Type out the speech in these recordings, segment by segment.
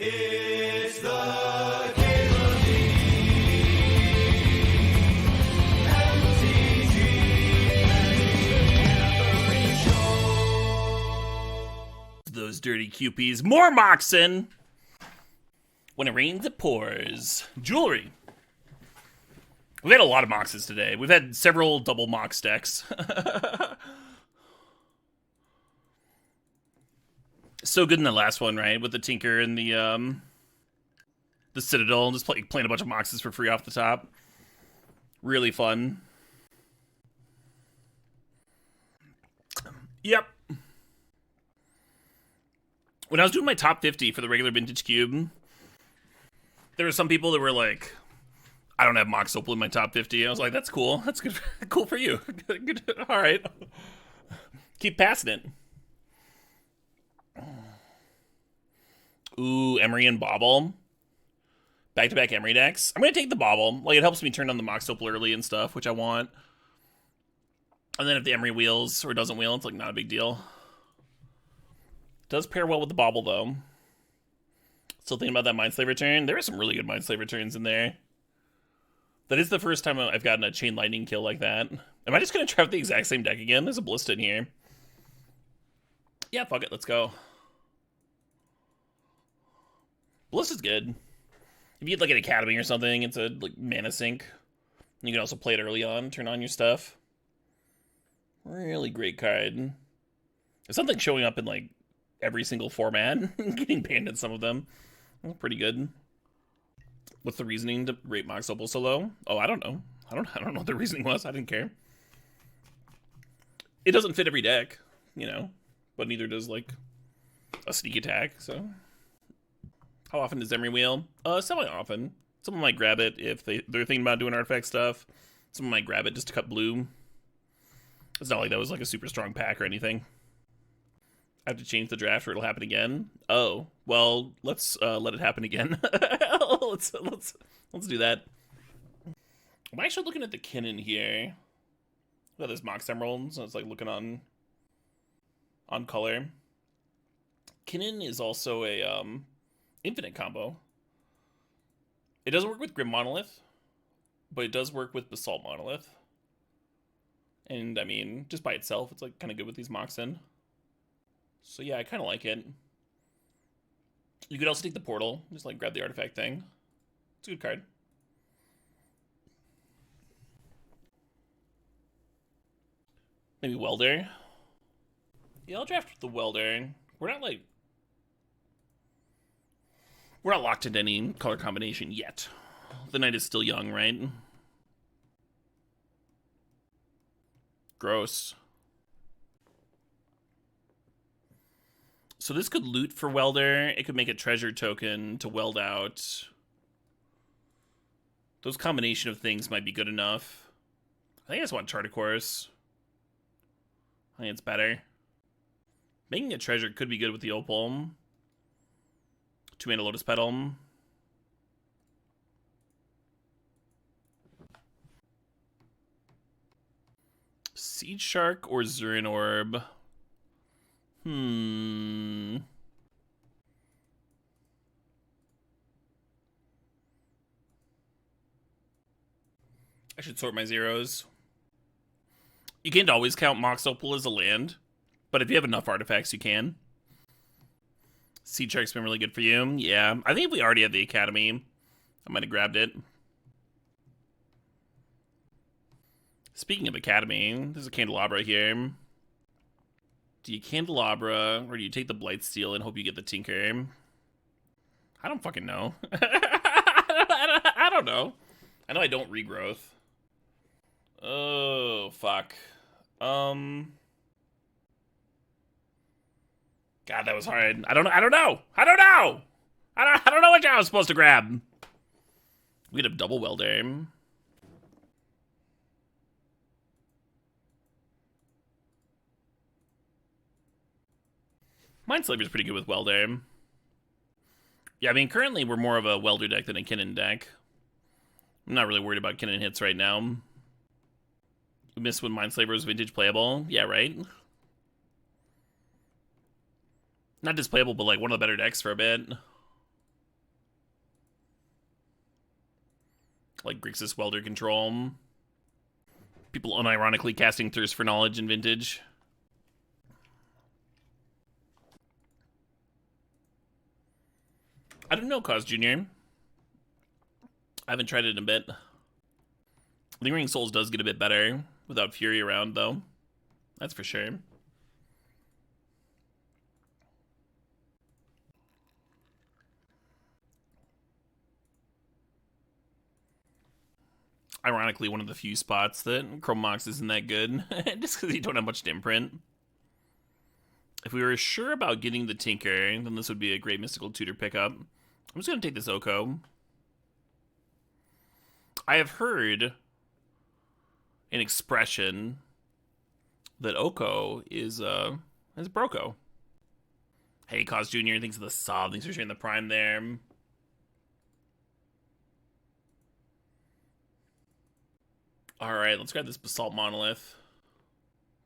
It's the Caitlin Lee MTGO Show. Those dirty QPs. More Moxen. When it rains, it pours. Jewelry. We've had a lot of Moxes today. We've had several double Mox decks. So good in the last one, right? With the Tinker and the Citadel, just playing a bunch of Moxes for free off the top. Really fun. Yep. When I was doing my top 50 for the regular Vintage Cube, there were some people that were like, I don't have Mox Opal in my top 50. I was like, that's cool. That's good. Cool for you. Good. All right. Keep passing it. Ooh, Emery and Bobble. Back-to-back Emery decks. I'm going to take the Bobble. Like, it helps me turn on the Mox Opal early and stuff, which I want. And then if the Emery wheels or doesn't wheel, it's like not a big deal. Does pair well with the Bobble, though. Still thinking about that Mindslaver turn. There are some really good Mindslaver turns in there. That is the first time I've gotten a Chain Lightning kill like that. Am I just going to try out the exact same deck again? There's a Ballista in here. Yeah, fuck it. Let's go. Ballista's good. If you get like an Academy or something, it's a like mana sink. You can also play it early on, turn on your stuff. Really great card. There's something showing up in like every single format, getting banned in some of them. That's pretty good. What's the reasoning to rate Mox Opal so low? Oh, I don't know. I don't know what the reasoning was. I didn't care. It doesn't fit every deck, you know, but neither does like a sneak attack, so. How often does Emery wheel? Semi-often. Someone might grab it if they're thinking about doing artifact stuff. Someone might grab it just to cut blue. It's not like that was like a super strong pack or anything. I have to change the draft or it'll happen again. Oh, well, let's let it happen again. let's do that. I'm actually looking at the Kinnan here. Look at this Mox Emerald, so it's like looking on color. Kinnan is also a infinite combo. It doesn't work with Grim Monolith, but it does work with Basalt Monolith. And I mean, just by itself, it's like kind of good with these Moxen. So yeah, I kind of like it. You could also take the Portal, just like grab the artifact thing. It's a good card. Maybe Welder. Yeah, I'll draft the Welder. We're not locked into any color combination yet. The night is still young, right? Gross. So this could loot for Welder. It could make a treasure token to weld out. Those combination of things might be good enough. I think I just want Chart a Course. I think it's better. Making a treasure could be good with the Opal. 2-mana Lotus Petal. Siege Shark or Zurin Orb? I should sort my zeros. You can't always count Mox Opal as a land, but if you have enough artifacts, you can. Siege Shark's been really good for you. Yeah, I think if we already had the Academy, I might have grabbed it. Speaking of Academy, there's a Candelabra here. Do you Candelabra, or do you take the Blightsteel and hope you get the Tinker? I don't fucking know. I don't know. I know I don't regrowth. Oh, fuck. God, that was hard. I don't know. I don't know what I was supposed to grab. We'd have double Welder. Mindslaver's pretty good with Welder. Yeah, I mean, currently we're more of a Welder deck than a Kinnan deck. I'm not really worried about Kinnan hits right now. We missed when Mindslaver was vintage playable. Yeah, right? Not just playable, but like one of the better decks for a bit. Like Grixis Welder Control. People unironically casting Thirst for Knowledge in Vintage. I don't know, Cause Jr. I haven't tried it in a bit. Lingering Souls does get a bit better without Fury around, though. That's for sure. Ironically, one of the few spots that Chrome Mox isn't that good, just because you don't have much to imprint. If we were sure about getting the Tinker, then this would be a great Mystical Tutor pickup. I'm just going to take this Oko. I have heard an expression that Oko is Broco. Hey, Cause Jr., thanks for the sub. Thanks for sharing the Prime there. Alright, let's grab this Basalt Monolith.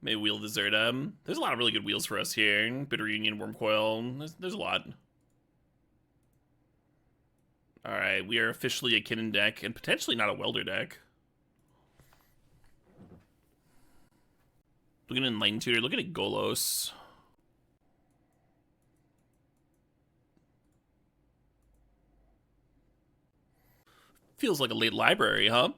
Maybe Wheel Deserta. There's a lot of really good wheels for us here. Bitter Union, Wormcoil. There's a lot. Alright, we are officially a Kinnan deck, and potentially not a Welder deck. Looking at Enlightened Tutor, looking at Golos. Feels like a late library, huh?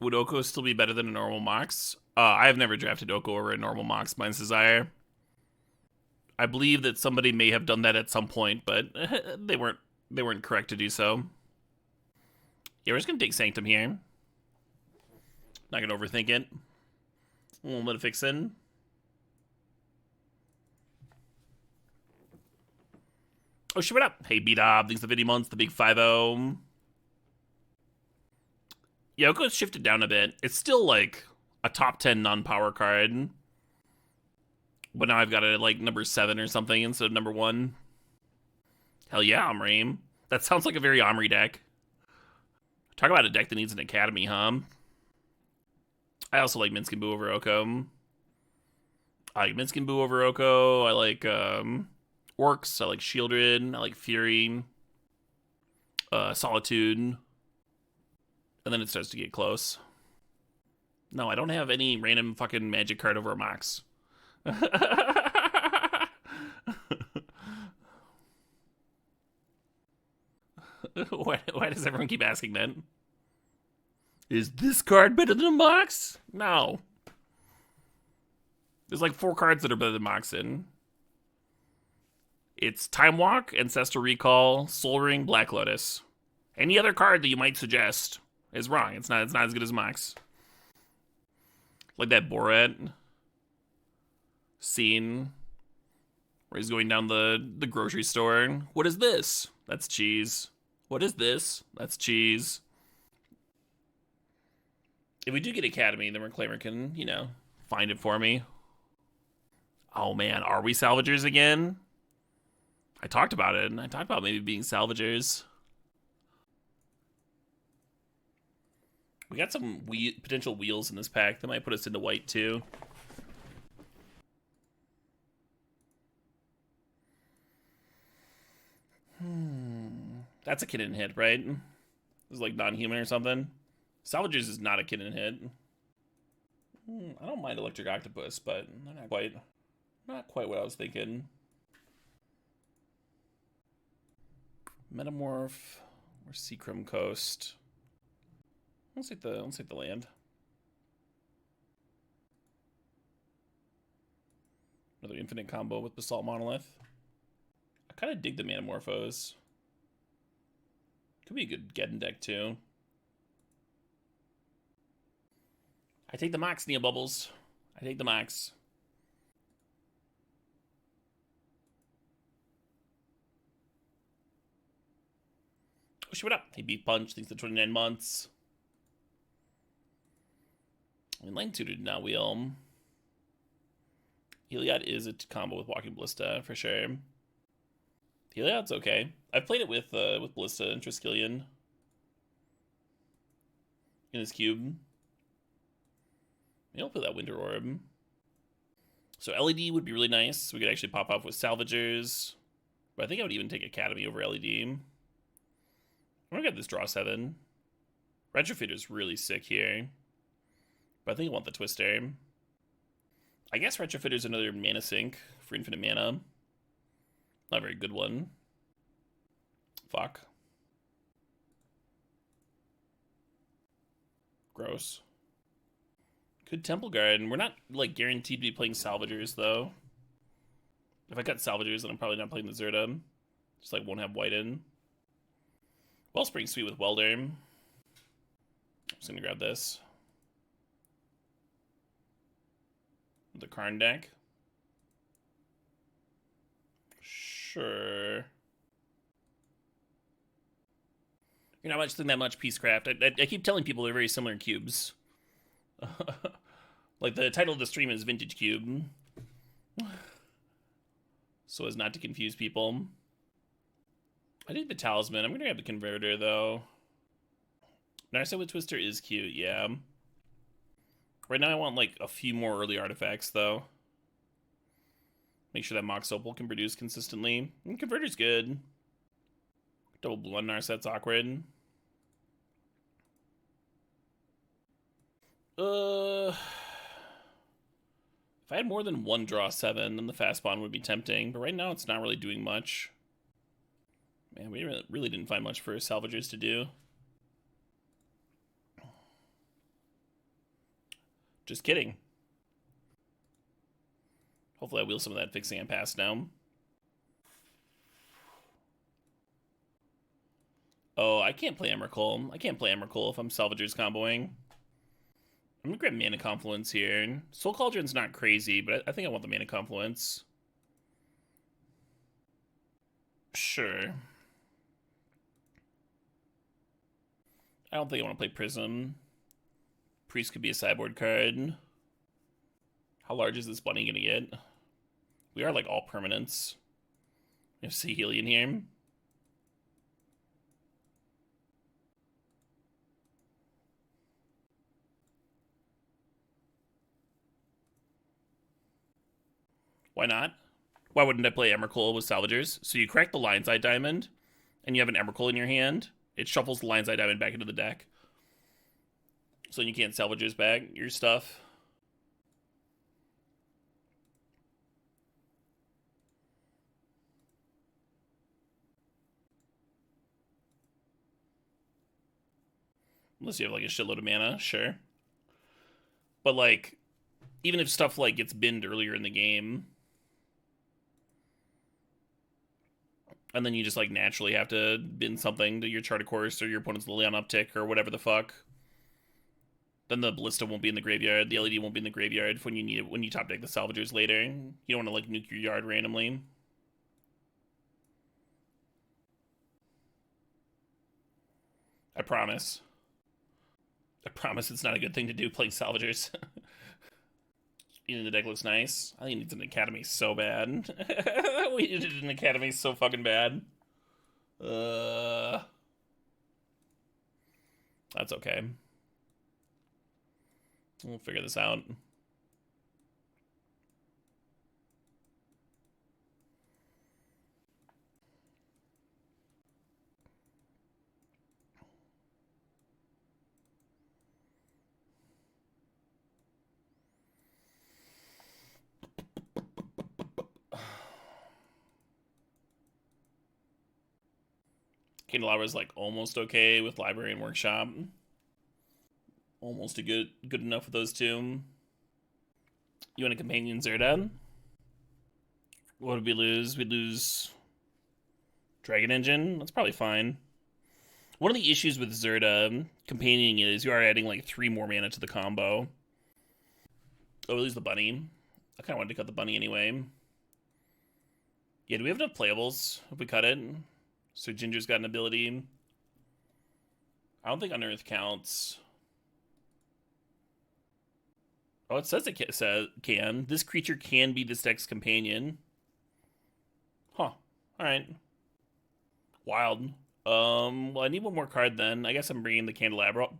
Would Oko still be better than a normal Mox? I have never drafted Oko over a normal Mox, mine's Desire. I believe that somebody may have done that at some point, but they weren't correct to do so. Yeah, we're just gonna take Sanctum here. Not gonna overthink it. We'll let it fix in. Oh shit, what up? Hey, B-Dob, thanks for the 50 months, the big 5-0. Yeah, Oko's shifted down a bit. It's still like a top 10 non-power card. But now I've got it at like number 7 or something instead of number 1. Hell yeah, Omri. That sounds like a very Omri deck. Talk about a deck that needs an Academy, huh? I also like Minsc and Boo over Oko. I like Minsc and Boo over Oko. I like Orcs. I like Shieldred. I like Fury. Solitude. And then it starts to get close. No, I don't have any random fucking magic card over a Mox. Why does everyone keep asking that? Is this card better than a Mox? No. There's like 4 cards that are better than Moxen. It's Time Walk, Ancestral Recall, Soul Ring, Black Lotus. Any other card that you might suggest is wrong. It's not as good as Mox. Like that Borat scene where he's going down the grocery store. What is this? That's cheese. What is this? That's cheese. If we do get Academy, then Reclaimer can, you know, find it for me. Oh man, are we salvagers again? I talked about it, and I talked about maybe being salvagers. We got some potential wheels in this pack that might put us into white too. That's a Kinnan hit, right? This is like non-human or something. Salvagers is not a Kinnan hit. I don't mind Electric Octopus, but not quite what I was thinking. Metamorph or Seacrum Coast. Let's take the land. Another infinite combo with Basalt Monolith. I kind of dig the Metamorphos. Could be a good Geddon deck too. I take the Mox, Neo Bubbles. I take the Mox. Oh shit, what up? Hey, Beef Punch, thanks for 29 months. Enlightened Tutor did not wheel. Heliod is a combo with Walking Ballista for sure. Heliod's okay. I've played it with Ballista and Triskelion. In his cube. 'Cause, you know, Heliod's okay. I've played it with Ballista and Triskelion. In his cube. 'Cause, you know, Heliod's okay. I've played it with Ballista and Triskelion. In his cube. 'Cause, you know, Heliod's okay. I'll put that Winter Orb. So LED would be really nice. We could actually pop off with Salvagers. But I think I would even take Academy over LED. I'm gonna get this draw 7. Retrofit is really sick here. But I think I want the Twister. I guess Retrofit is another mana sink for infinite mana. Not a very good one. Fuck. Gross. Good Temple Guard. We're not, like, guaranteed to be playing Salvagers, though. If I cut Salvagers, then I'm probably not playing the Zerda. Just, like, won't have white in. Wellspring Sweet with Welder. I'm just gonna grab this. The Karn deck. Sure. You're not much than that much Peacecraft. I keep telling people they're very similar cubes. Like, the title of the stream is Vintage Cube. So as not to confuse people. I think the Talisman. I'm gonna grab the Converter, though. Narset with Twister is cute, yeah. Right now I want, like, a few more early artifacts, though. Make sure that Mox Opal can produce consistently. And Converter's good. Double blue on Narset's awkward. If I had more than one draw 7, then the fast bond would be tempting. But right now it's not really doing much. Man, we really didn't find much for Salvagers to do. Just kidding. Hopefully I wheel some of that fixing and pass now. Oh, I can't play Emrakul. I can't play Emrakul if I'm Salvagers comboing. I'm gonna grab Mana Confluence here. Soul Cauldron's not crazy, but I think I want the Mana Confluence. Sure. I don't think I want to play Prism. Priest could be a sideboard card. How large is this bunny gonna get? We are like all permanents. We have Sahelian here. Why not? Why wouldn't I play Emrakul with Salvagers? So you crack the Lion's Eye Diamond, and you have an Emrakul in your hand. It shuffles the Lion's Eye Diamond back into the deck. So you can't Salvagers back your stuff. Unless you have, like, a shitload of mana, sure. But, like, even if stuff, like, gets binned earlier in the game, and then you just, like, naturally have to bin something to your Chart of Course or your opponent's Lilian Uptick or whatever the fuck, then the Ballista won't be in the graveyard, the LED won't be in the graveyard when you need it, when you top deck the Salvagers later. You don't want to, like, nuke your yard randomly. I promise. I promise it's not a good thing to do playing Salvagers. You know, the deck looks nice. I think it needs an Academy so bad. We needed an Academy so fucking bad. That's okay. We'll figure this out. Candelabra's like almost okay with Library and Workshop. Almost a good enough with those two. You want a Companion Zerda? What did we lose? We'd lose Dragon Engine? That's probably fine. One of the issues with Zerda Companioning is you are adding like 3 more mana to the combo. Oh, we lose the bunny. I kind of wanted to cut the bunny anyway. Yeah, do we have enough playables if we cut it? So Ginger's got an ability. I don't think Unearth counts. Oh, it says it can. This creature can be this deck's companion. Huh. Alright. Wild. Well, I need one more card then. I guess I'm bringing the Candelabra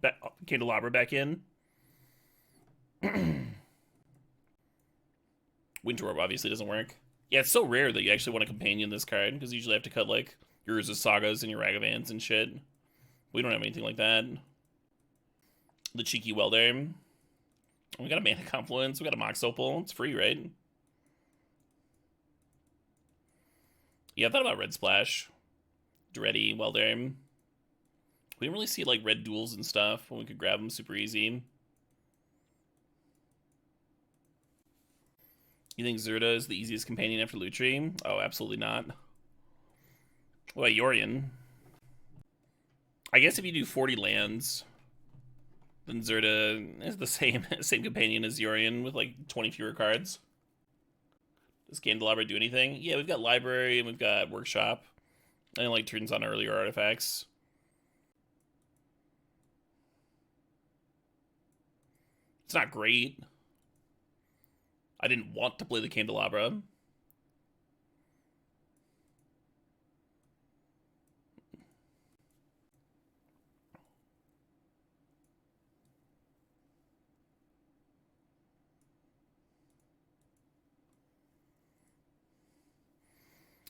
back in. Winter Orb obviously doesn't work. Yeah, it's so rare that you actually want a companion this card, because you usually have to cut, like, your Urza Sagas and your Ragavans and shit. We don't have anything like that. The cheeky Welder. We got a Mana Confluence, we got a Mox Opal. It's free, right? Yeah, I thought about Red Splash. Dreddy, Welder. We didn't really see, like, red duels and stuff when we could grab them super easy. You think Zerda is the easiest companion after Lutri? Oh, absolutely not. What about Yorion? I guess if you do 40 lands, then Zerda is the same companion as Yorion with like 20 fewer cards. Does Candelabra do anything? Yeah, we've got Library and we've got Workshop. And it like turns on earlier artifacts. It's not great. I didn't want to play the Candelabra.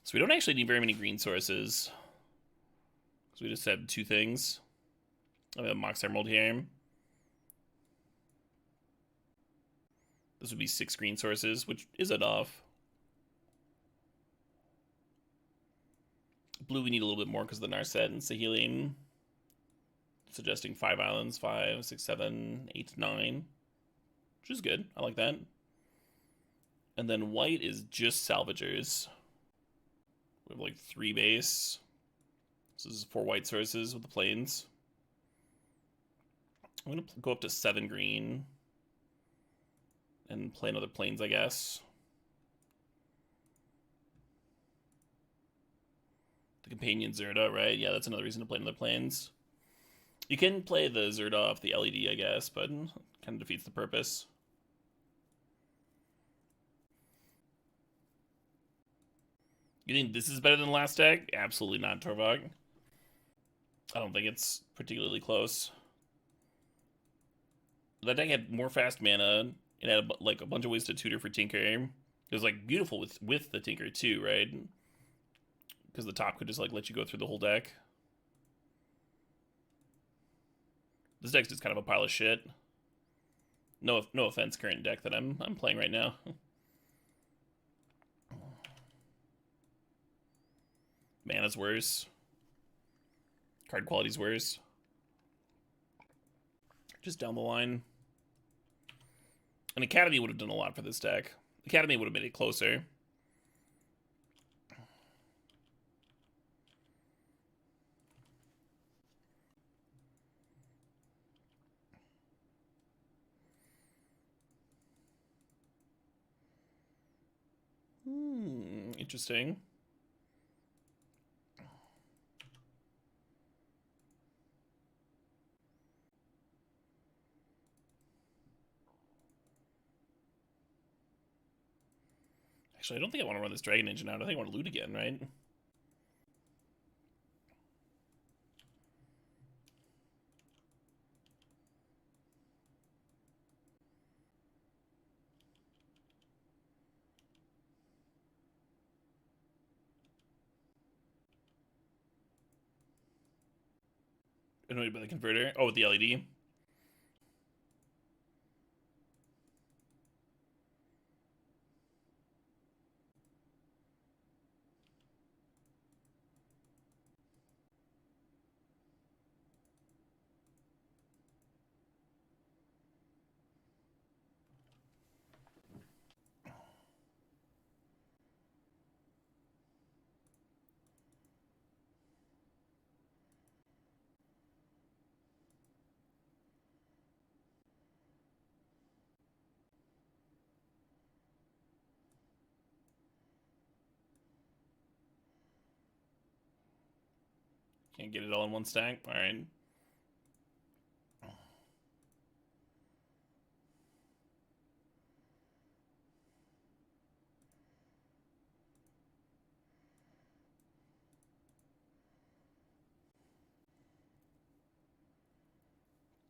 So we don't actually need very many green sources. So we just have two things. I have a Mox Emerald here. This would be 6 green sources, which is enough. Blue we need a little bit more because of the Narset and Sahelim. Suggesting 5 islands, 5, 6, 7, 8, 9. Which is good. I like that. And then white is just salvagers. We have like 3 base. So this is 4 white sources with the plains. I'm going to go up to 7 green. And play another plains, I guess. The companion Zerda, right? Yeah, that's another reason to play another plains. You can play the Zerda off the LED, I guess, but it kind of defeats the purpose. You think this is better than the last deck? Absolutely not, Torvog. I don't think it's particularly close. That deck had more fast mana. It had like a bunch of ways to tutor for Tinker. It was like beautiful with the Tinker too, right? Because the top could just like let you go through the whole deck. This deck's just kind of a pile of shit. No offense, current deck that I'm playing right now. Mana's worse. Card quality's worse. Just down the line. An Academy would have done a lot for this deck. Academy would have made it closer. Interesting. Actually, I don't think I want to run this Dragon Engine out. I think I want to loot again, right? Annoyed by the converter. Oh, with the LED. Can't get it all in one stack. All right.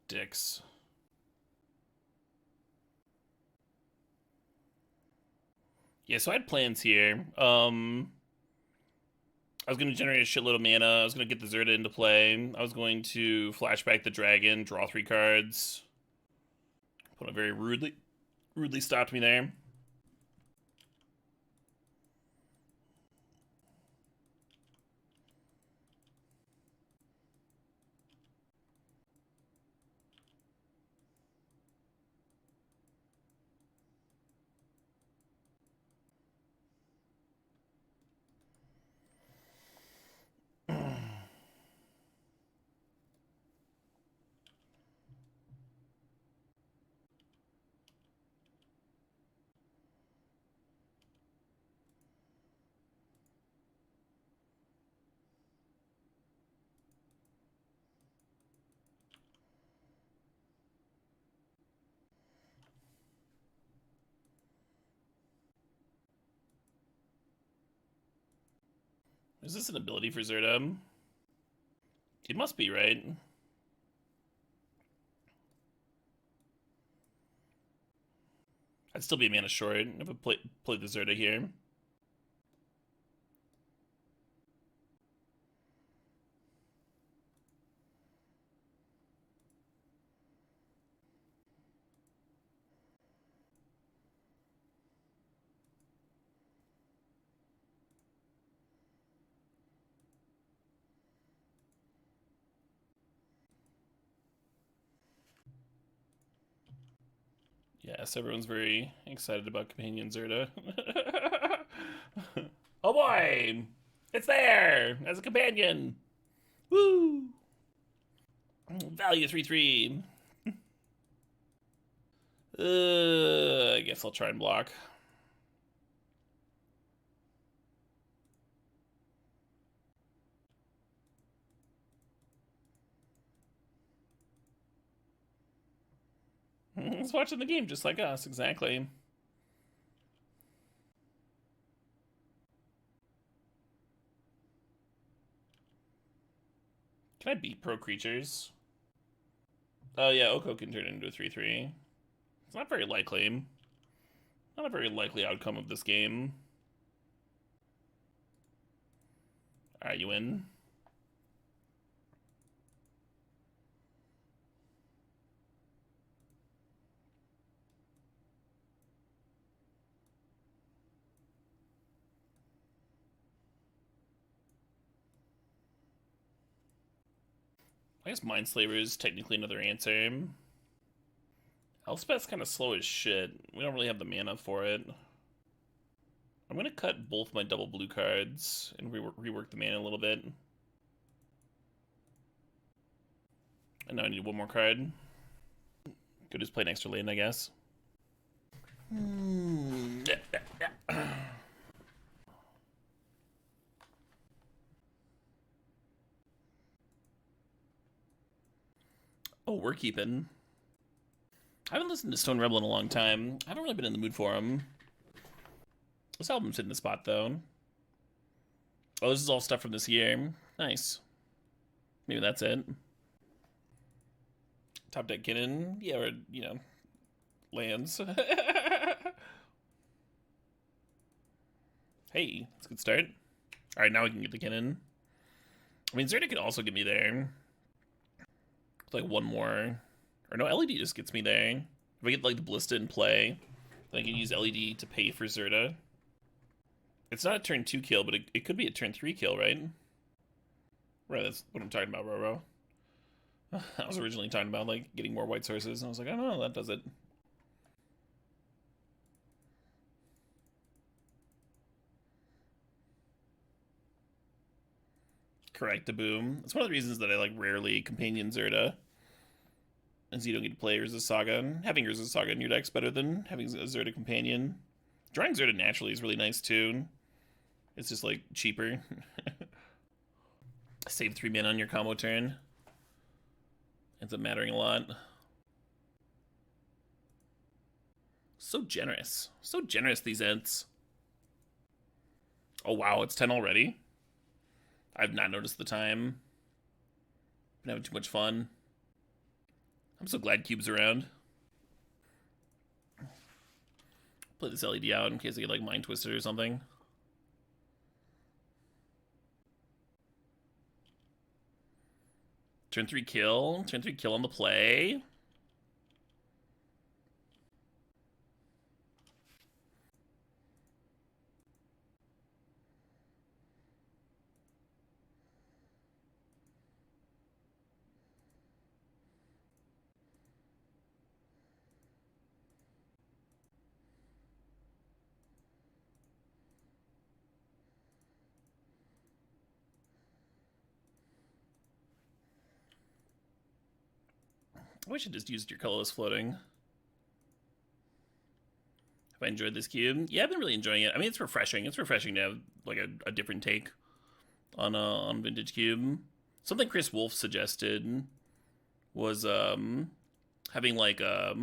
Dicks. Yeah, so I had plans here. I was going to generate a shitload of mana. I was going to get the Zerda into play. I was going to flashback the dragon, draw 3 cards. Opponent very rudely stopped me there. Is this an ability for Zerda? It must be, right? I'd still be a mana short if I played the Zerda here. Yes, everyone's very excited about Companion Zerda. Oh boy! It's there! As a companion! Woo! Value 3/3. I guess I'll try and block. He's watching the game just like us, exactly. Can I beat pro creatures? Oh yeah, Oko can turn into a 3/3. It's not very likely. Not a very likely outcome of this game. Alright, you win. I guess Mindslaver is technically another answer. Elspeth's kind of slow as shit. We don't really have the mana for it. I'm gonna cut both my double blue cards and rework the mana a little bit. And now I need one more card. Could just play an extra lane, I guess. Oh, we're keeping. I haven't listened to Stone Rebel in a long time. I haven't really been in the mood for him. This album's hitting the spot, though. Oh, this is all stuff from this year. Nice. Maybe that's it. Top deck Kinnan. Yeah, or, you know, lands. Hey, that's a good start. Alright, now we can get the Kinnan. I mean, Zerda could also get me there. With, like, one more. Or no, LED just gets me there. If I get, like, the Ballista in play, then I can use LED to pay for Zerda. It's not a turn 2 kill, but it could be a turn 3 kill, right? Right, that's what I'm talking about, Roro. I was originally talking about, like, getting more white sources, and I was like, I don't know, that does it. Correct, a boom. It's one of the reasons that I, like, rarely companion Zerda. As you don't get to play Urza's Saga, and having Urza's Saga in your deck's better than having a Zerda companion. Drawing Zerda naturally is really nice, too. It's just, like, cheaper. Save 3 mana on your combo turn. Ends up mattering a lot. So generous. So generous, these Ents. Oh, wow, it's 10 already? I've not noticed the time. Been having too much fun. I'm so glad Cube's around. Play this LED out in case I get like Mind Twisted or something. Turn 3 kill. Turn 3 kill on the play. I wish I just used your colorless floating. Have I enjoyed this cube? Yeah, I've been really enjoying it. I mean, it's refreshing. It's refreshing to have like a different take on Vintage Cube. Something Chris Wolf suggested was having like a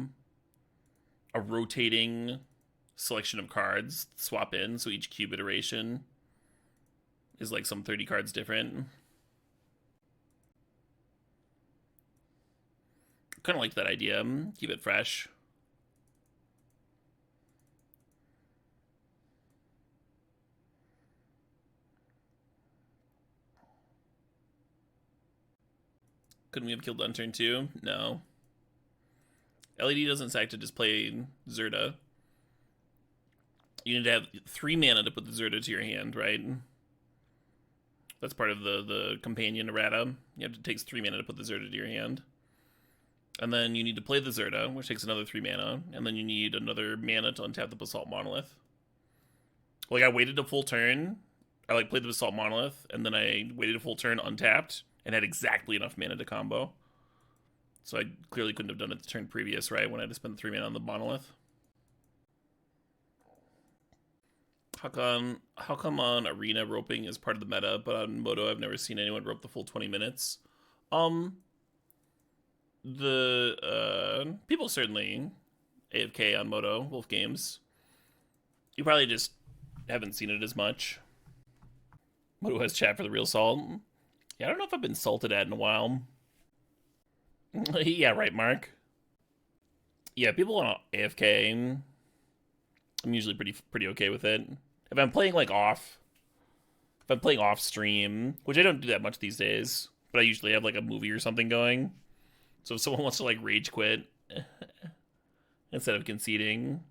rotating selection of cards swap in, so each cube iteration is like some 30 cards different. Kind of like that idea. Keep it fresh. Couldn't we have killed on turn 2? No. LED doesn't sack to just play Zerda. You need to have 3 mana to put the Zerda to your hand, right? That's part of the companion errata. You have to take 3 mana to put the Zerda to your hand. And then you need to play the Zerda, which takes another 3 mana. And then you need another mana to untap the Basalt Monolith. Like, I waited a full turn. I, like, played the Basalt Monolith. And then I waited a full turn, untapped, and had exactly enough mana to combo. So I clearly couldn't have done it the turn previous, right? When I had to spend 3 mana on the Monolith. How come on Arena roping is part of the meta, but on Moto I've never seen anyone rope the full 20 minutes? People certainly AFK on Moto, Wolf Games. You probably just haven't seen it as much. Moto has chat for the real salt. Yeah, I don't know if I've been salted at in a while. Yeah, right, Mark. Yeah, people on AFK, I'm usually pretty okay with it. If I'm playing like off stream, which I don't do that much these days, but I usually have like a movie or something going. So if someone wants to like rage quit instead of conceding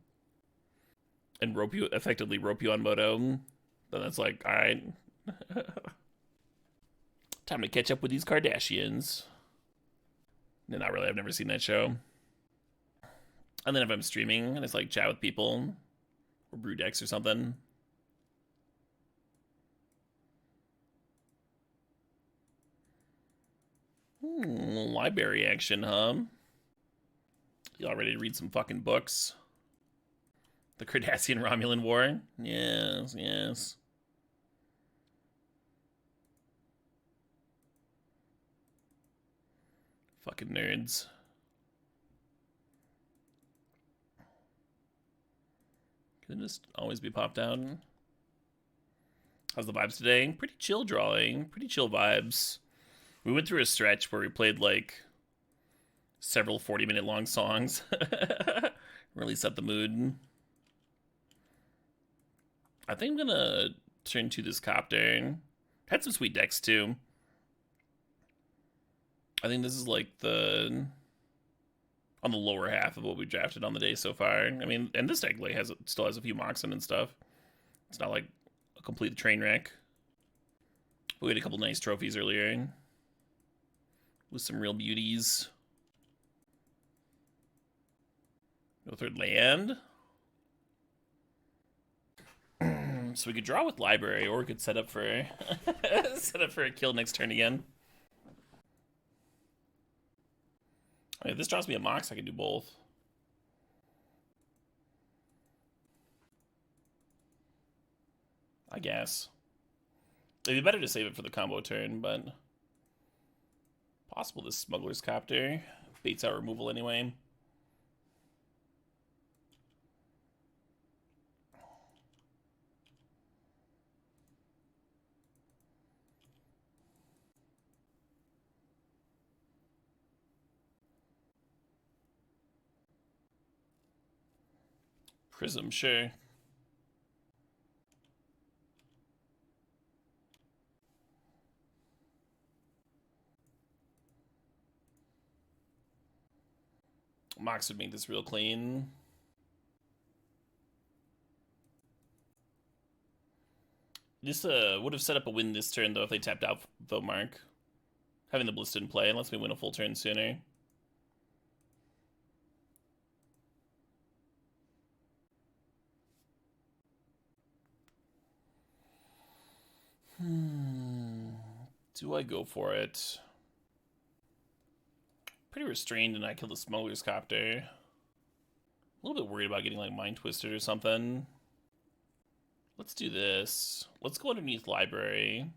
and effectively rope you on Moto, then that's like, all right, time to catch up with these Kardashians. No, not really. I've never seen that show. And then if I'm streaming and it's like chat with people or brew decks or something. Library action, huh? Y'all ready to read some fucking books? The Cardassian-Romulan War? Yes, yes. Fucking nerds. Can it just always be popped out? How's the vibes today? Pretty chill drawing. Pretty chill vibes. We went through a stretch where we played like several 40-minute long songs. Really set the mood. I think I'm gonna turn to this copter. Had some sweet decks too. I think this is like on the lower half of what we drafted on the day so far. I mean, and this deck like still has a few Moxen and stuff. It's not like a complete train wreck. We had a couple nice trophies earlier with some real beauties. No third land. So we could draw with library, or we could set up for a kill next turn again. I mean, if this draws me a Mox, I can do both. I guess. It'd be better to save it for the combo turn, but possible this Smuggler's Copter baits out removal anyway. Prism, sure. Mox would make this real clean. This would have set up a win this turn, though, if they tapped out Vote Mark. Having the Ballista in play lets me win a full turn sooner. Do I go for it? Pretty restrained and I kill the Smuggler's Copter. A little bit worried about getting like Mind Twisted or something. Let's do this. Let's go underneath Library.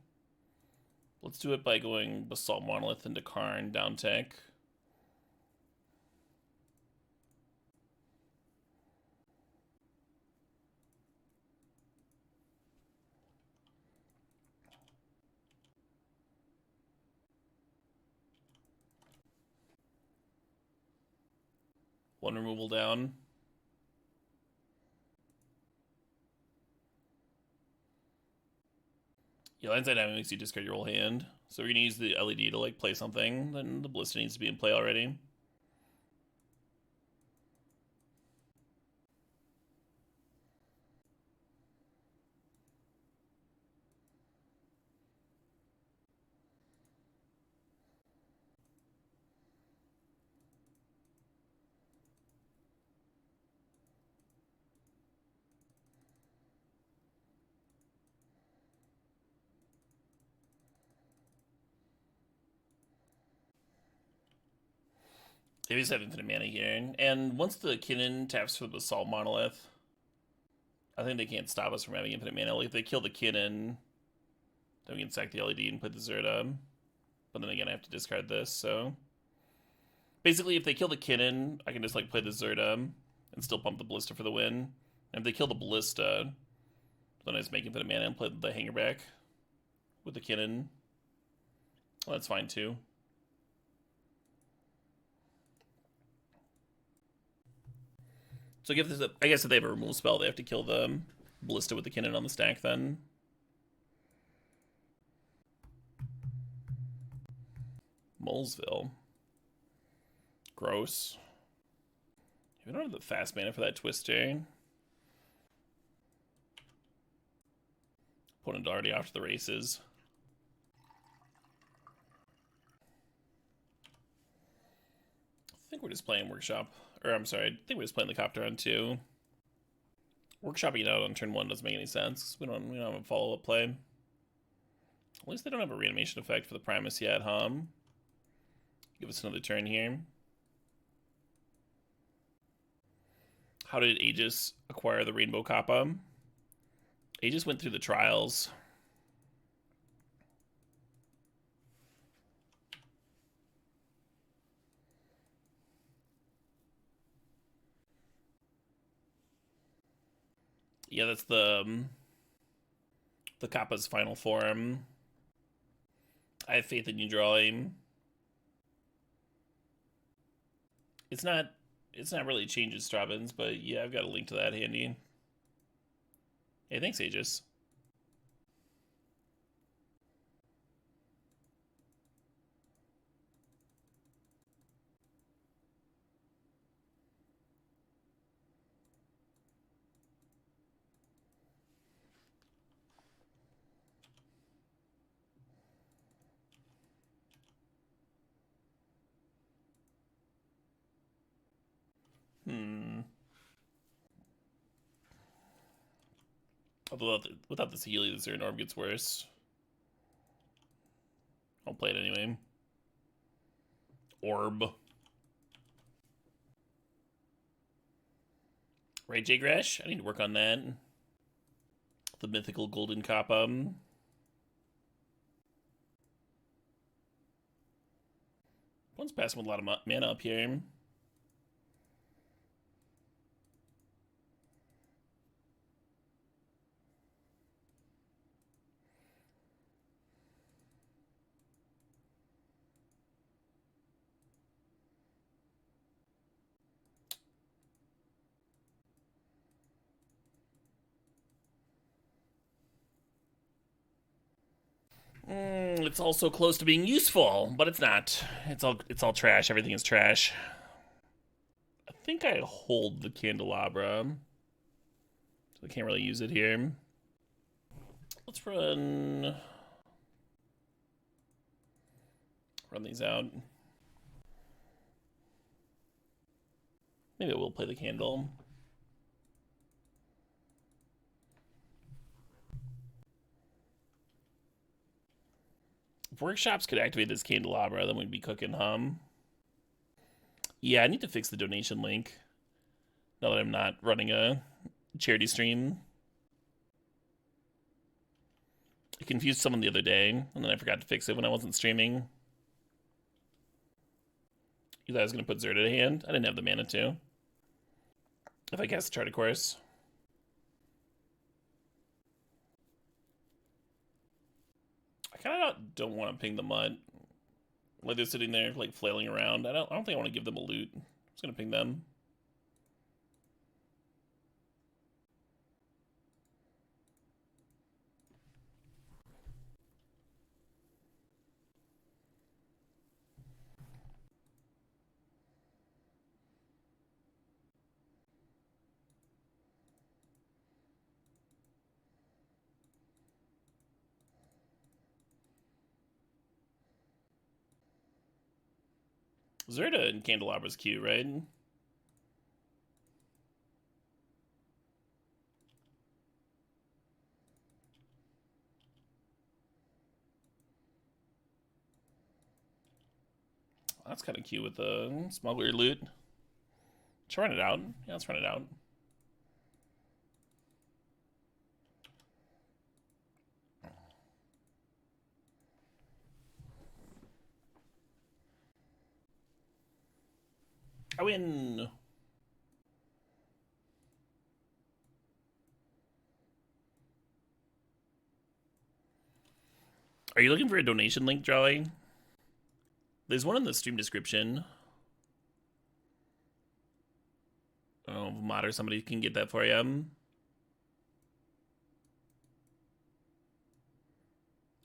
Let's do it by going Basalt Monolith into Karn, down tech. One removal down. Yeah, Lines Dynamic makes you discard your whole hand. So we're gonna use the LED to like play something, then the Ballista needs to be in play already. They just have infinite mana here. And once the Kinnan taps for the Basalt Monolith, I think they can't stop us from having infinite mana. Like, if they kill the Kinnan, then we can sack the LED and put the Zerda. But then again, I have to discard this, so... Basically, if they kill the Kinnan, I can just, like, play the Zerda and still pump the Ballista for the win. And if they kill the Ballista, then I just make infinite mana and play the Hanger back with the Kinnan. Well, that's fine, too. So I guess if they have a removal spell, they have to kill the Ballista with the Kinnan on the stack then. Molesville. Gross. We don't have the fast mana for that Twister. Opponent already off to the races. I think we're just playing Workshop. Or, I'm sorry, I think we're just playing the Copter on 2. Workshopping out on turn 1 doesn't make any sense. We don't have a follow-up play. At least they don't have a reanimation effect for the Primus yet, huh? Give us another turn here. How did Aegis acquire the Rainbow Kappa? Aegis went through the trials. Yeah, that's the Kappa's final form. I have faith in you, drawing. It's not really changes Straubens, but yeah, I've got a link to that handy. Hey, thanks, Aegis. Although without this Healy, the Zero Norm gets worse. I'll play it anyway. Orb. Right, Jay Gresh? I need to work on that. The mythical Golden Kappa. One's passing with a lot of mana up here. It's all so close to being useful, but it's not. It's all trash. Everything is trash. I think I hold the candelabra, so I can't really use it here. Let's run these out. Maybe I will play the candle. If workshops could activate this candelabra, then we'd be cooking, hum. Yeah, I need to fix the donation link now that I'm not running a charity stream. I confused someone the other day, and then I forgot to fix it when I wasn't streaming. You thought I was going to put Zerda to hand? I didn't have the mana to. If I cast Chart, of course. I kind of don't want to ping the mud. Like they're sitting there, like flailing around. I don't think I want to give them a loot. I'm just gonna ping them. Zerda and Candelabra's cute, right? That's kind of cute with the smuggler loot. Let's run it out. Yeah, let's run it out. I win. Are you looking for a donation link, Jolly? There's one in the stream description. Oh, mod or somebody can get that for you.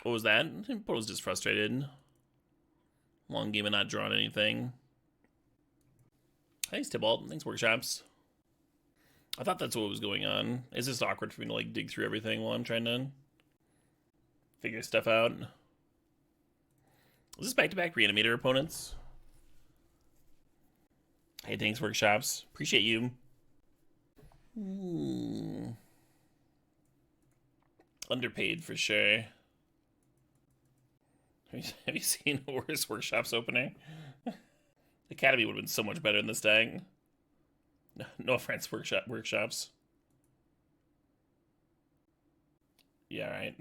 What was that? I was just frustrated. Long game and not drawing anything. Thanks, Tybalt. Thanks, Workshops. I thought that's what was going on. It's just awkward for me to like dig through everything while I'm trying to figure stuff out. Is this back-to-back reanimator opponents? Hey, thanks, Workshops. Appreciate you. Underpaid for sure. Have you seen a worse Workshops opening? Academy would have been so much better in this deck. No offense, Workshops. Yeah, right.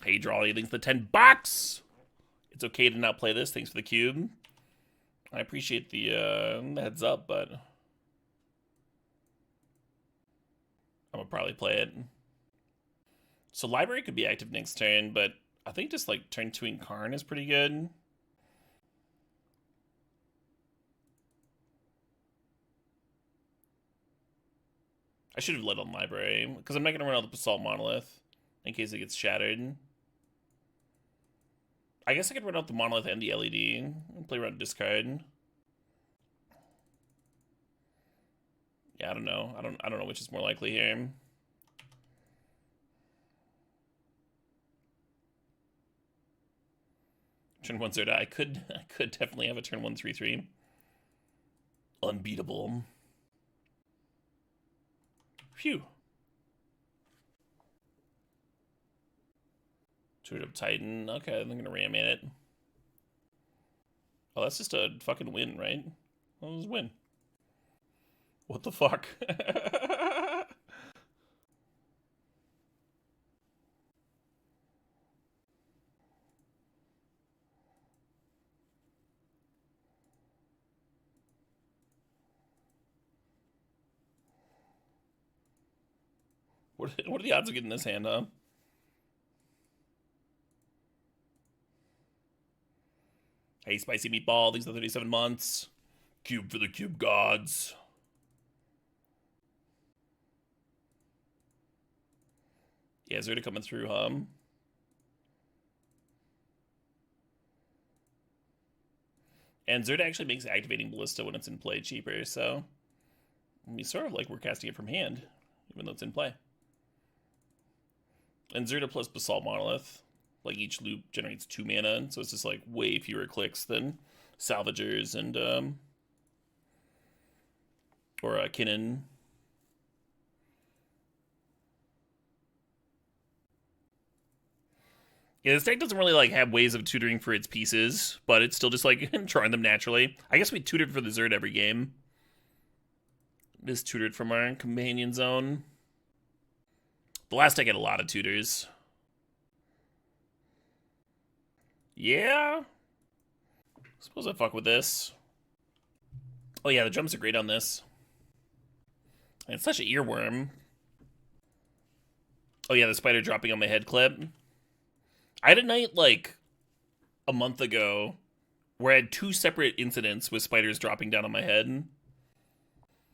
Hey, Drawley, thanks for the $10. It's okay to not play this. Thanks for the cube. I appreciate the heads up, but I'm gonna probably play it. So library could be active next turn, but I think just like turn 2 Incarn is pretty good. I should have led on library, because I'm not gonna run out the Basalt Monolith in case it gets shattered. I guess I could run out the Monolith and the LED and play around discard. Yeah, I don't know. I don't know which is more likely here. Turn 1 Zerda. I could definitely have a turn 1 3/3. Unbeatable. Phew. Turn up Titan. Okay, I'm gonna reanimate it. Oh, that's just a fucking win, right? Well, it was a win. What the fuck? What are the odds of getting this hand, huh? Hey, Spicy Meatball, these are 37 months. Cube for the Cube Gods. Yeah, Zerta coming through, huh? And Zerta actually makes activating Ballista when it's in play cheaper, so we sort of like we're casting it from hand, even though it's in play. And Zerta plus Basalt Monolith, like each loop generates 2 mana, so it's just like way fewer clicks than Salvagers and or Kinnan. Yeah, this deck doesn't really like have ways of tutoring for its pieces, but it's still just like drawing them naturally. I guess we tutored for the Zerd every game. Just tutored from our companion zone. The last deck had a lot of tutors. Yeah. Suppose I fuck with this. Oh yeah, the drums are great on this. And it's such an earworm. Oh yeah, the spider dropping on my head clip. I had a night like a month ago where I had 2 separate incidents with spiders dropping down on my head.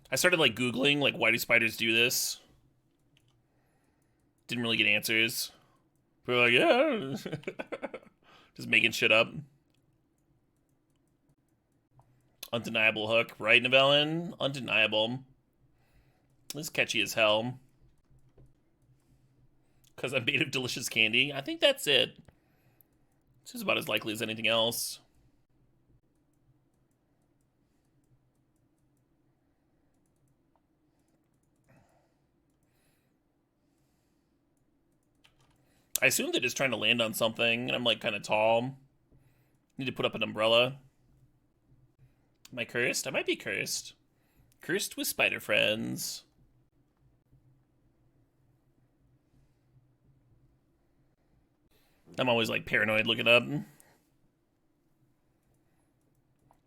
I started like Googling, like, why do spiders do this? Didn't really get answers. But like, yeah. Just making shit up. Undeniable hook, right, Novellin? Undeniable. This is catchy as hell. Because I'm made of delicious candy. I think that's it. This is about as likely as anything else. I assume they're just trying to land on something, and I'm like kind of tall. Need to put up an umbrella. Am I cursed? I might be cursed. Cursed with spider friends. I'm always like paranoid looking up.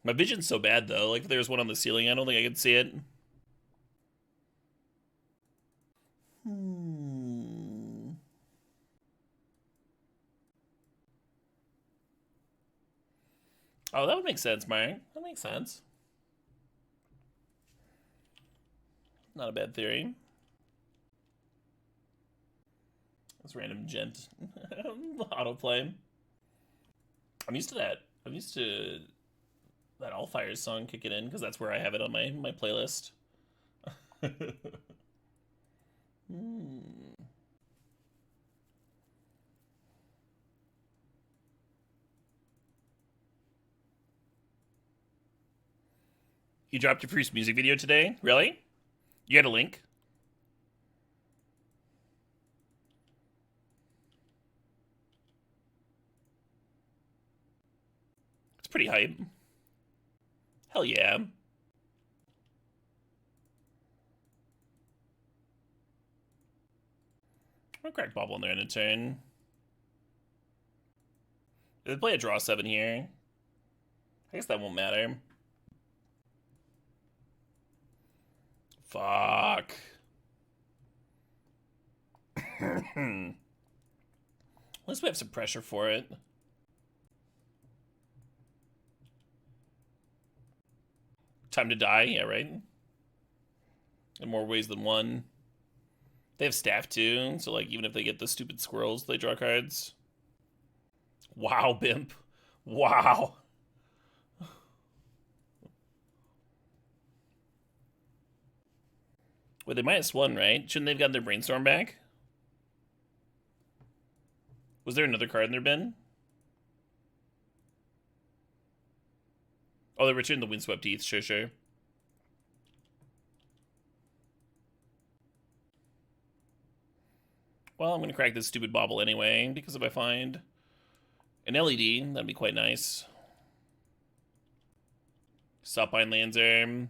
My vision's so bad though. Like if there was one on the ceiling, I don't think I could see it. Oh, that would make sense, Mark. That makes sense. Not a bad theory. That's random gent. Autoplay. I'm used to that. I'm used to that All Fires song kicking in because that's where I have it on my playlist. You dropped your first music video today? Really? You had a link? It's pretty hype. Hell yeah. I'll crack Bobble in there in a turn. They play a draw 7 here. I guess that won't matter. Fuck. At least we have some pressure for it. Time to die? Yeah, right? In more ways than one. They have staff too, so like even if they get the stupid squirrels, they draw cards. Wow, Bimp. Wow. Wait, they -1, right? Shouldn't they have gotten their brainstorm back? Was there another card in their bin? Oh, they returned the Windswept Teeth, sure. Well, I'm gonna crack this stupid bauble anyway, because if I find an LED, that'd be quite nice. Supine Lanzer.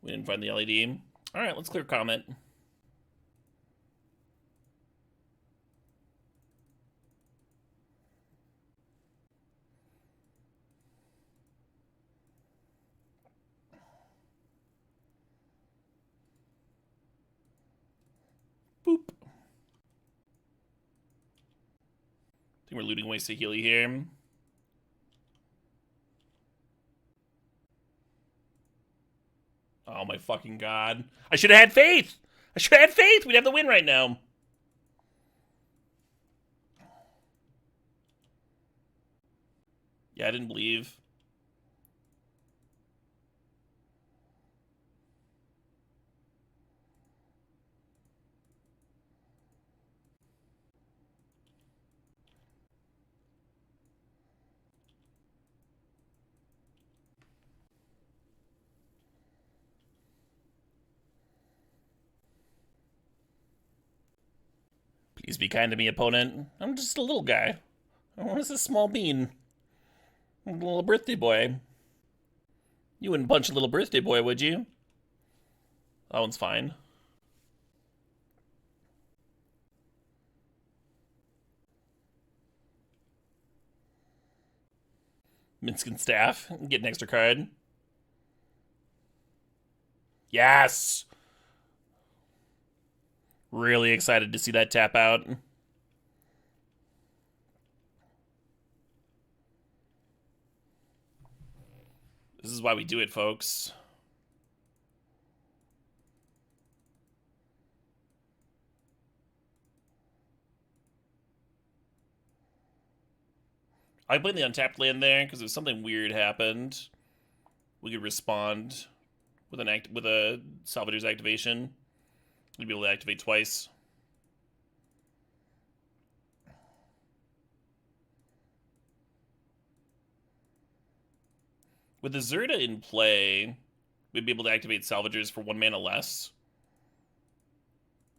We didn't find the LED. Alright, let's clear comment. Boop. I think we're looting ways to heal you here. my fucking god. I should have had faith! I should have had faith! We'd have the win right now. Yeah, I didn't believe. Please be kind to me, opponent. I'm just a little guy. I want a small bean. A little birthday boy. You wouldn't punch a little birthday boy, would you? That one's fine. Minskin staff. Get an extra card. Yes! Really excited to see that tap out. This is why we do it, folks. I played the untapped land there because if something weird happened, we could respond with a Salvager's activation. We'd be able to activate twice. With the Zerta in play, we'd be able to activate Salvagers for 1 mana less.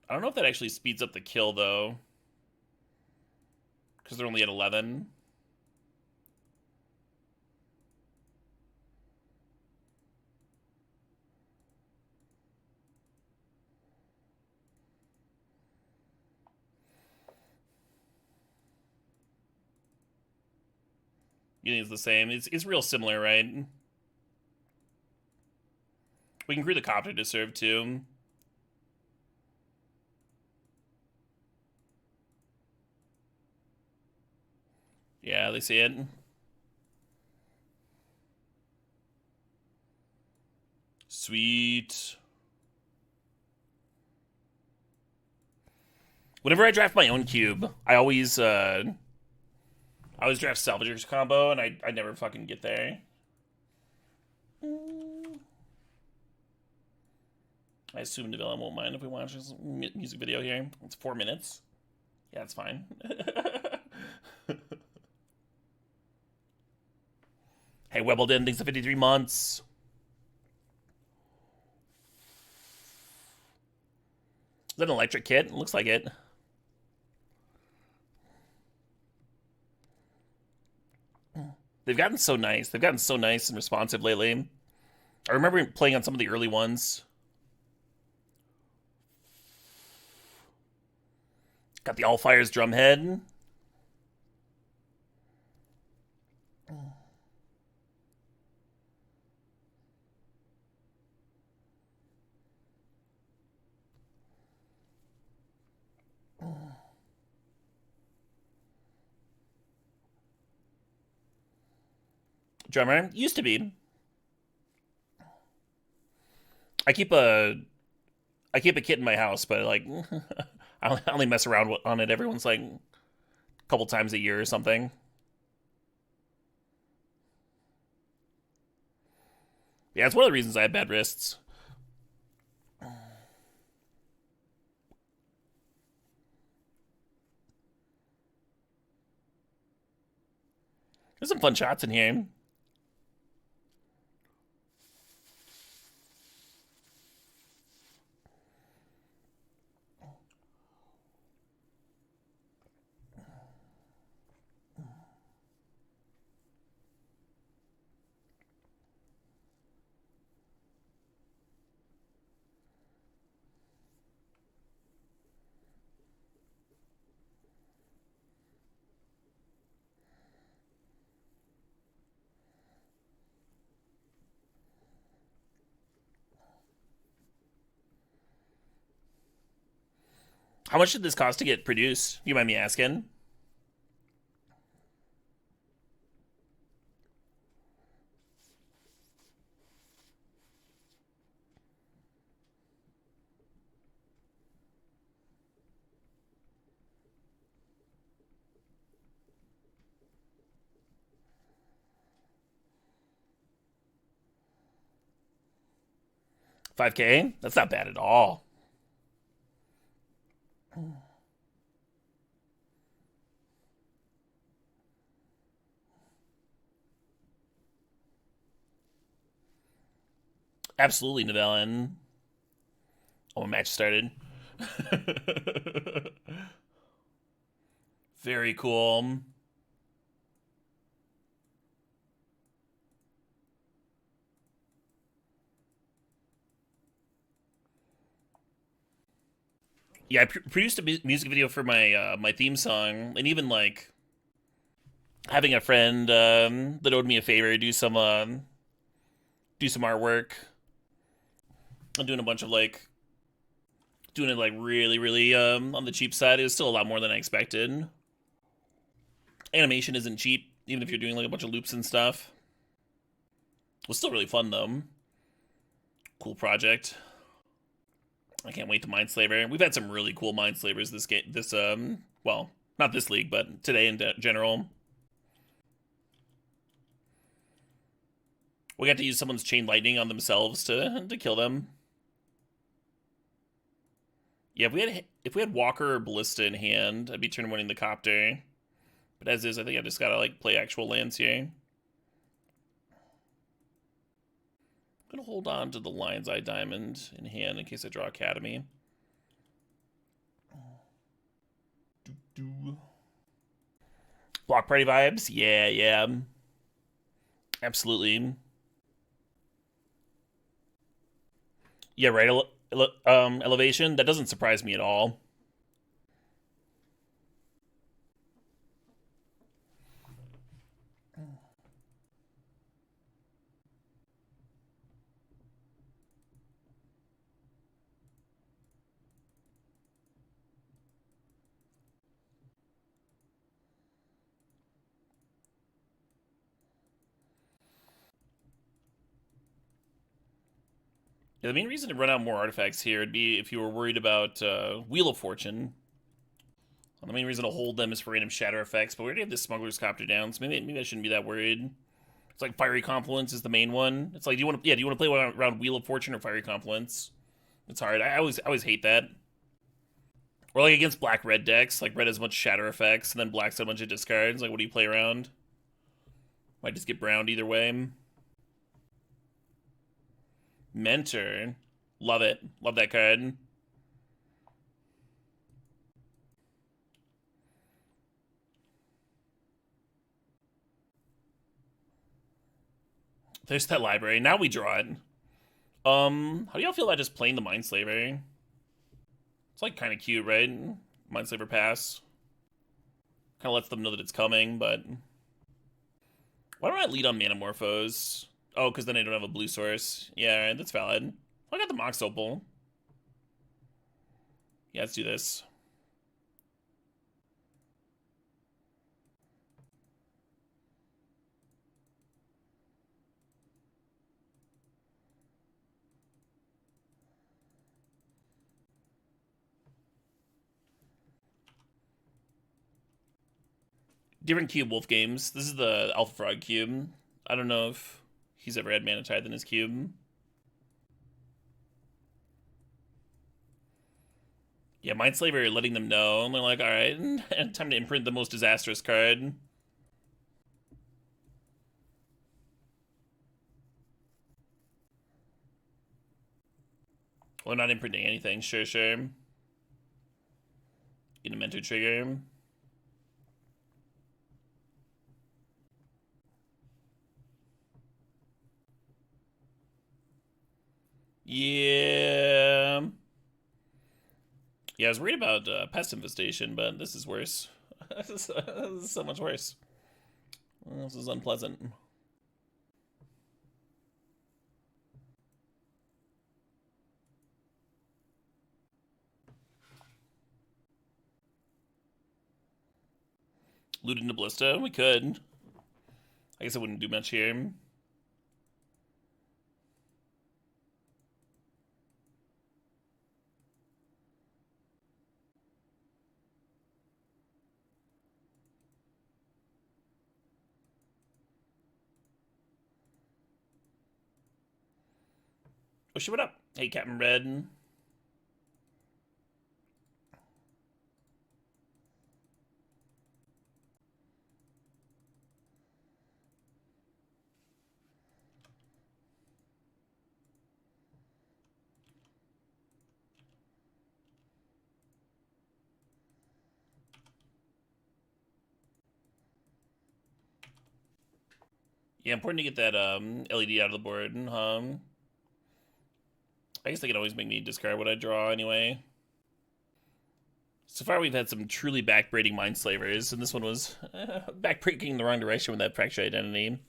I don't know if that actually speeds up the kill, though. Because they're only at 11. You think it's the same? It's real similar, right? We can create the Copter to serve, too. Yeah, they see it. Sweet. Whenever I draft my own cube, I always draft Salvager's combo, and I never fucking get there. I assume the villain won't mind if we watch this music video here. It's 4 minutes. Yeah, it's fine. Hey, Webbleton, thanks for 53 months. Is that an electric kit? It looks like it. They've gotten so nice. They've gotten so nice and responsive lately. I remember playing on some of the early ones. Got the All Fires drumhead. Drummer used to be. I keep a kit in my house, but like I only mess around on it every once like a couple times a year or something. Yeah, it's one of the reasons I have bad wrists. There's some fun shots in here. How much did this cost to get produced? You mind me asking? 5K? That's not bad at all. Absolutely, Novellin. Oh, a match started. Very cool. Yeah, I produced a music video for my my theme song, and even like having a friend that owed me a favor do some artwork. I'm doing a bunch of like doing it like really on the cheap side. It was still a lot more than I expected. Animation isn't cheap, even if you're doing like a bunch of loops and stuff. It was still really fun though. Cool project. I can't wait to Mindslaver. We've had some really cool Mindslavers this game. This well, not this league, but today in general. We got to use someone's chain lightning on themselves to kill them. Yeah, if we had Walker or Ballista in hand, I'd be turn winning the Copter. But as is, I think I just gotta like play actual lands here. I'm gonna hold on to the Lion's Eye Diamond in hand in case I draw Academy. Block party vibes? Yeah. Absolutely. Yeah, right. Elevation? That doesn't surprise me at all. Yeah, the main reason to run out more artifacts here would be if you were worried about Wheel of Fortune. Well, the main reason to hold them is for random shatter effects, but we already have this Smuggler's Copter down, so maybe I shouldn't be that worried. It's like Fiery Confluence is the main one. It's like, do you want to play around Wheel of Fortune or Fiery Confluence? It's hard. I always hate that. Or like against black red decks, like red has a bunch of shatter effects, and then black's got a bunch of discards. Like, what do you play around? Might just get browned either way. Mentor. Love it. Love that card. There's that library. Now we draw it. How do y'all feel about just playing the Mindslaver? It's like kind of cute, right? Mindslaver pass. Kind of lets them know that it's coming, but why don't I lead on Manamorphose? Oh, because then I don't have a blue source. Yeah, right, that's valid. I got the Mox Opal. Yeah, let's do this. Different cube wolf games. This is the Alpha Frog cube. I don't know if he's ever had Mana Tithe in his cube. Yeah, Mindslaver letting them know. And they're like, alright, time to imprint the most disastrous card. Well, not imprinting anything. Sure. Get a mentor trigger. Yeah. Yeah, I was worried about pest infestation, but this is worse. this is so much worse. This is unpleasant. Loot into Ballista? We could. I guess I wouldn't do much here. Oh shit, what up? Hey, Captain Red. Yeah, important to get that LED out of the board. I guess they can always make me discard what I draw anyway. So far, we've had some truly backbreaking Mind Slavers, and this one was backbreaking in the wrong direction with that Fractured Identity.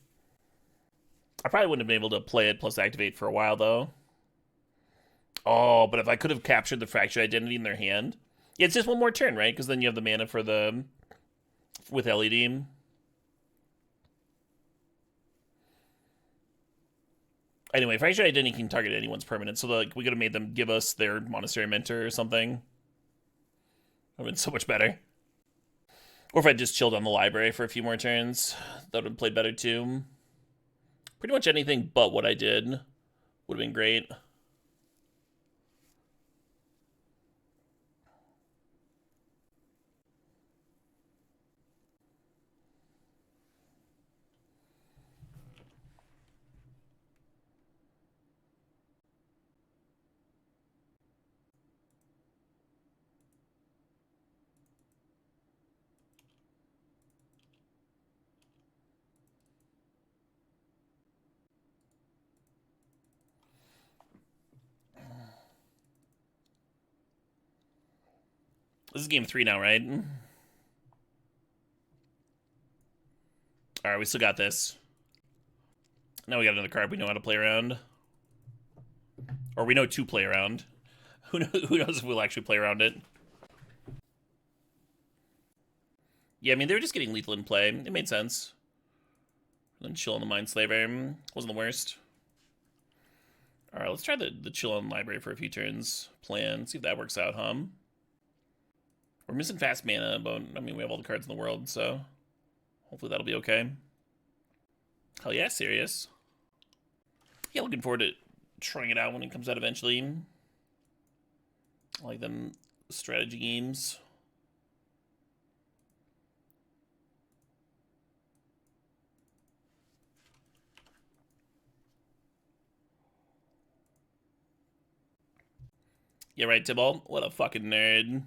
I probably wouldn't have been able to play it plus activate for a while, though. Oh, but if I could have captured the Fractured Identity in their hand... Yeah, it's just one more turn, right? Because then you have the mana for the... with LED. Anyway, Fractured Identity can target anyone's permanent, so like we could have made them give us their Monastery Mentor or something. That would have been so much better. Or if I just chilled on the library for a few more turns, that would have played better too. Pretty much anything but what I did would have been great. This is game 3 now, right? Alright, we still got this. Now we got another card we know how to play around. Or we know to play around. Who knows if we'll actually play around it. Yeah, I mean, they were just getting lethal in play. It made sense. And then chill on the Mind Slaver. Wasn't the worst. Alright, let's try the chill on the library for a few turns. Plan, see if that works out, We're missing fast mana, but, I mean, we have all the cards in the world, so... hopefully that'll be okay. Hell yeah, serious. Yeah, looking forward to trying it out when it comes out eventually. I like them strategy games. Yeah, right, Tibble? What a fucking nerd.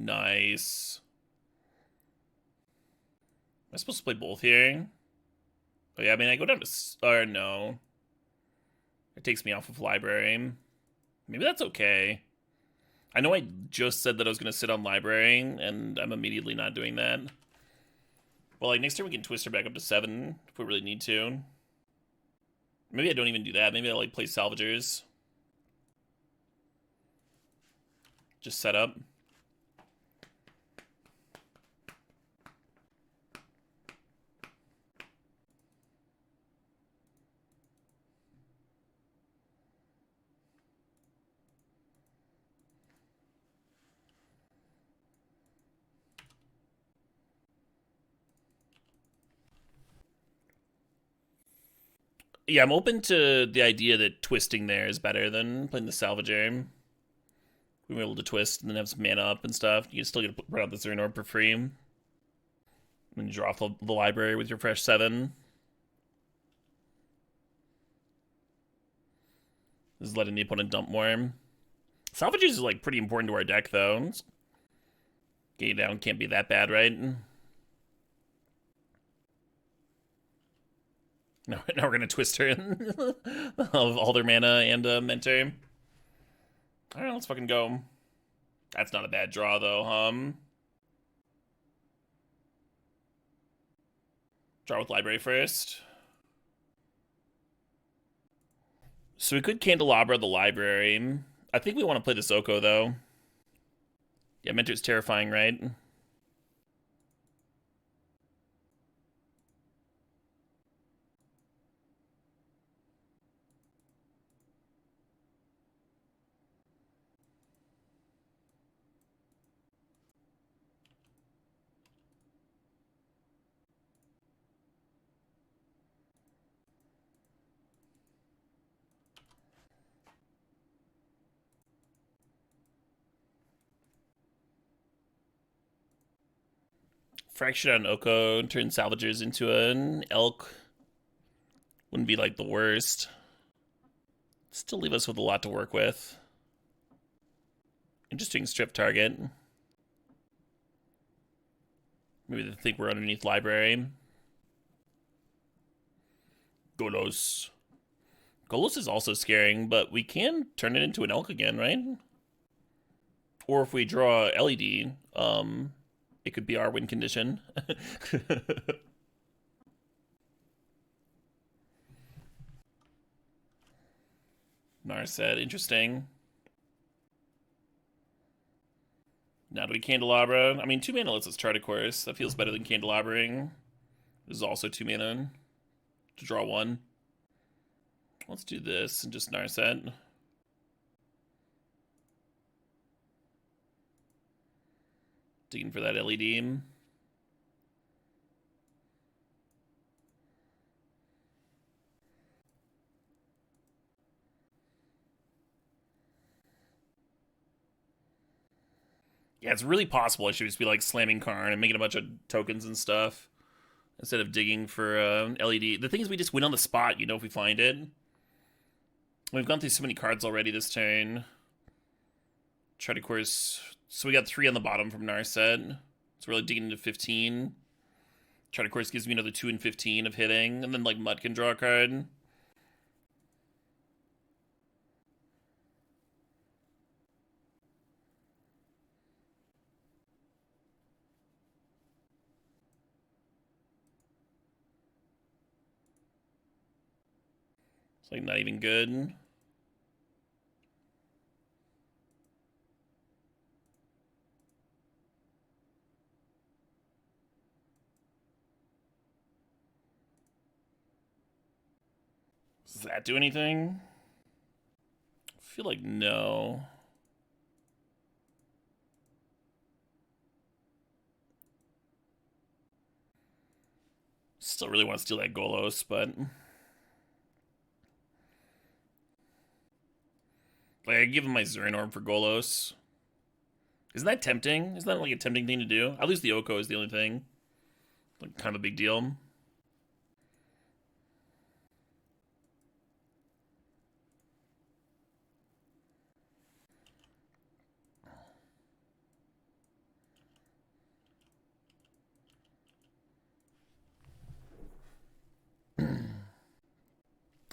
Nice. Am I supposed to play both here? Oh yeah, I mean, I go down to... or no. It takes me off of library. Maybe that's okay. I know I just said that I was going to sit on library, and I'm immediately not doing that. Well, like, next turn we can twist her back up to 7 if we really need to. Maybe I don't even do that. Maybe I, like, play Salvagers. Just set up. Yeah, I'm open to the idea that twisting there is better than playing the Salvager. We were able to twist and then have some mana up and stuff. You can still get to put out the Zern Orb for free. And you draw off the library with your fresh 7. This is letting the opponent dump more. Salvagers is like pretty important to our deck though. Getting down can't be that bad, right? Now we're gonna twist her in of all their mana and Mentor. Alright, let's fucking go. That's not a bad draw though, Draw with library first. So we could Candelabra the library. I think we want to play the Soko though. Yeah, Mentor's terrifying, right? Fraction on Oko, turn salvagers into an elk. Wouldn't be like the worst. Still leave us with a lot to work with. Interesting strip target. Maybe they think we're underneath library. Golos. Golos is also scaring, but we can turn it into an elk again, right? Or if we draw LED, it could be our win condition. Narset, interesting. Now do we Candelabra? I mean, 2 mana lets us chart a course. That feels better than Candelabraing. This is also 2 mana to draw 1. Let's do this and just Narset. Digging for that LED. Yeah, it's really possible I should just be like slamming Karn and making a bunch of tokens and stuff instead of digging for LED. The thing is, we just win on the spot, you know, if we find it. We've gone through so many cards already this turn. Try to course. So we got 3 on the bottom from Narset. So we're really digging into 15. Try to course gives me another 2 and 15 of hitting, and then like Mutt can draw a card. It's like not even good. Does that do anything? I feel like no. Still really want to steal that Golos, but like I give him my Zernorb for Golos. Isn't that tempting? Isn't that like a tempting thing to do? At least the Oko is the only thing. Like kind of a big deal.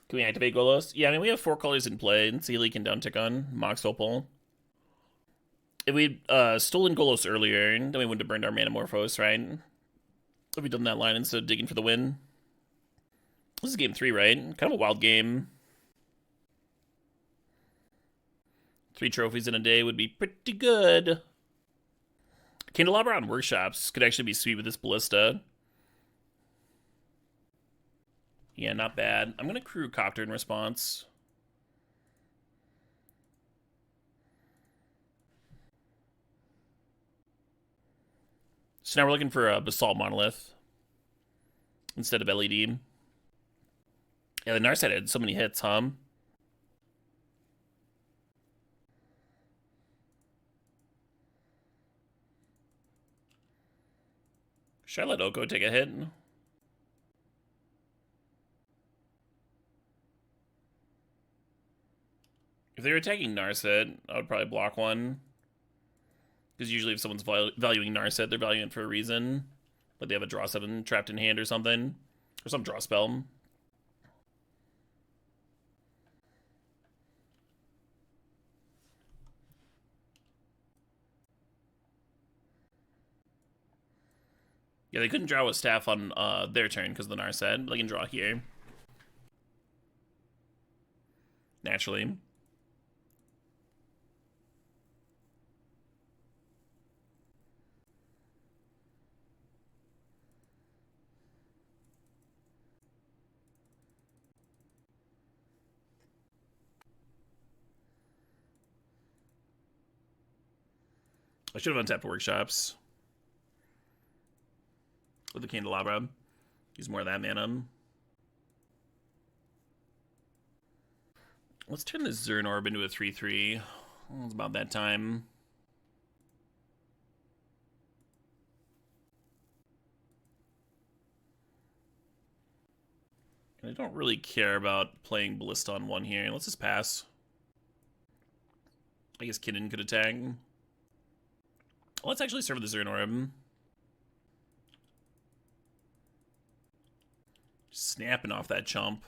Can we activate Golos? Yeah, I mean, we have 4 colors in play, and Sealy can downtick on Mox Opal. If we'd stolen Golos earlier, then we wouldn't have burned our Manamorphose, right? If we'd done that line instead of digging for the win. This is game 3, right? Kind of a wild game. 3 trophies in a day would be pretty good. Candelabra on Workshops could actually be sweet with this Ballista. Yeah, not bad. I'm going to crew Copter in response. So now we're looking for a Basalt Monolith instead of LED. Yeah, the Narset had so many hits, huh? Should I let Oko take a hit? If they were attacking Narset, I would probably block one. Because usually if someone's valuing Narset, they're valuing it for a reason. Like they have a draw 7 trapped in hand or something. Or some draw spell. Yeah, they couldn't draw with Staff on their turn because of the Narset. But they can draw here. Naturally. I should have untapped Workshops. With the Candelabra. Use more of that mana. Let's turn this Zernorb into a 3/3. It's about that time. I don't really care about playing Ballista on 1 here. Let's just pass. I guess Kinnan could attack. Let's actually serve the Zern Orb. Snapping off that chump.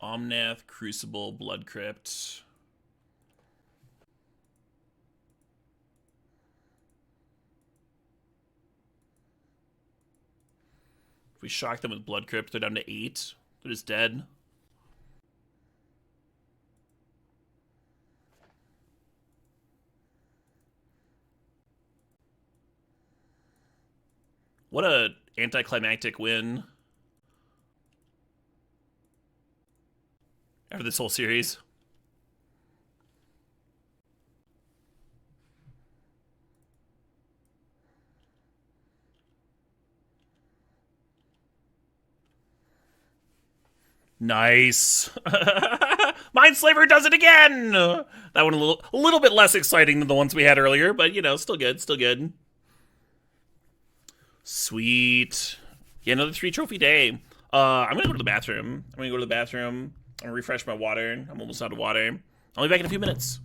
Omnath, Crucible, Blood Crypt. If we shock them with Blood Crypt, they're down to 8. They're just dead. What a anticlimactic win. After this whole series. Nice. Mindslaver does it again! That one a little bit less exciting than the ones we had earlier, but you know, still good, still good. Sweet. Yeah, another 3 trophy day. I'm gonna go to the bathroom. I'm gonna refresh my water. I'm almost out of water. I'll be back in a few minutes.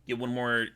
Get one more.